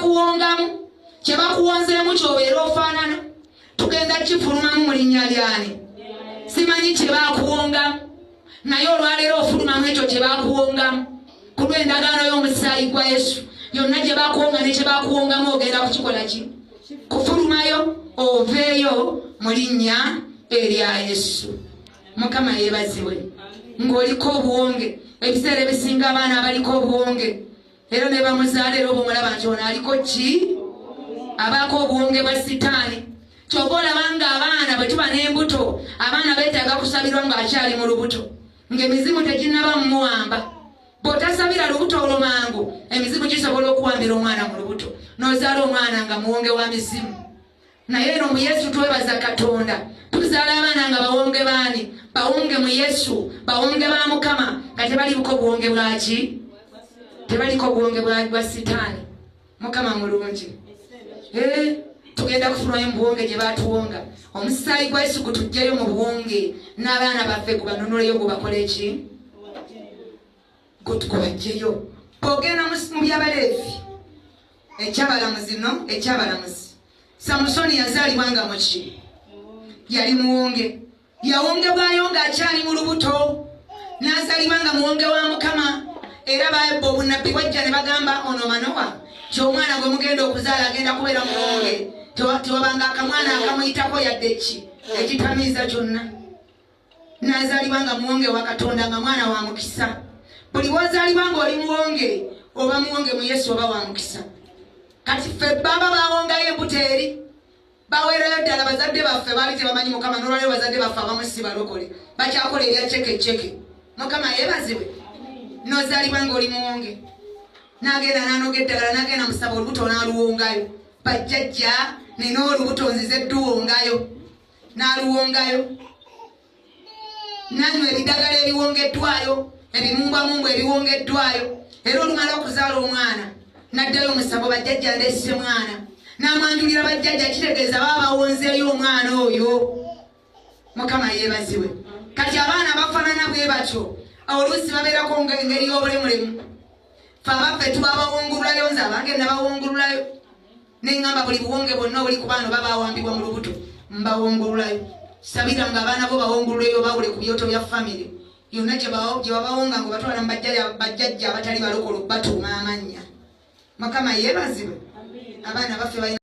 bakuwongamu kye bakuwonzeemu kyobeera ofaanana tugenda kifulumamu mu linnya lyani simanyi kye bakuwongamu naye olwaleero ofulumamu ekyo kye bakuwongamu ku lw'endagaano y'omusaayi gwa Yesu yonna gye bakuwonga ne kye bakuwongamu ogenda kukikola ki kufulumayo oveeyo mu linnya erya Yesu. Mukama yeebazibwe ng'oliko obuwonge ebiseera ebisinga abaana abaliko obuwonge era ne bamuzaala era obumulaba nti ono aliko ki abaako obuwonge bwa sitaani kyova olaba nga abaana bwe tuba n'embuto abaana beetaaga kusabirwa ng'akyali mu lubuto ng'emizimu teginnaba mumuwamba bw'otasabira lubuto olwo mangu emizimu gisobola okuwambira omwana mu lubuto n'ozaala omwana nga muwonge wa mizimu. naye eno mu Yesu twebaza Katonda tuzaala abaana nga bawonge baani bawonge mu Yesu bawonge ba Mukama nga tebaliko buwonge bwaki tebaliko buwonge bwa sitaani. Mukama mulungi tugenda kufulwayo mu buwonge gye batuwonga omusaayi gwa Yesu gutugjeyo mu buwonge n'abaana baffe gubanonuleyo gubakole eki gutugobajjeyo. bw'ogenda mu by'Abaleevi ekyabalamuzi Samusoni yazaalibwa nga muki yali muwonge yawongebwayo ng'akyali mu lubuto n'azaalibwa nga muwonge wa Mukama era bayebba obunabbi bwajja ne bagamba ono Manowa ky'omwana gwe mugenda okuzaala agenda kubeera muwonge tewabanga akamwana akamuyitako yadde ekitamiiza kyonna. n'azaalibwa nga muwonge wa Katonda nga mwana wa mukisa. buli bw'ozaalibwa ng'oli muwonge oba muwonge mu Yesu oba wa mukisa. kati ffe baba bawongayo embuto eri baweerayo ddala bazadde baffe baali tebamanyi Mukama n'olwaleero bazadde baffe abamu si balokole bakyakola ebya cekeceke. Mukama yeebazibwe. n'ozaalibwa ng'oli muwonge n'agenda n'anoga eddagala n'agenda musaba olubuto n'aluwongayo bajjajja nina olubuto nzize dduwongayo n'aluwongayo nanywa ebidagala ebiwongeddwayo ebimumbwamumbwa ebiwongeddwayo era olumala okuzaala omwana n'addayo musabo bajjajja ndeese mwana n'amwanjulira bajjajja kitegeeza baba bawonzeeyo omwana oyo. Mukama yeebazibwe. kati abaana bafaanana bwe batyo oluusi babeerako ngeri y'obulemulemu fe abaffe tuba bawongululayo nze abange nabawongululayo neŋŋamba buli buwonge bwonna obuli ku baana baba bawambibwa mu lubuto mbawongululayo sabira nga abaana bo bawongululeyo bawule ku byoto bya famire yonna gye babawonga nga batwala mu bajjajja abatali balokolo batuuma amannya. Mukama yeebazibwe. abaana baffe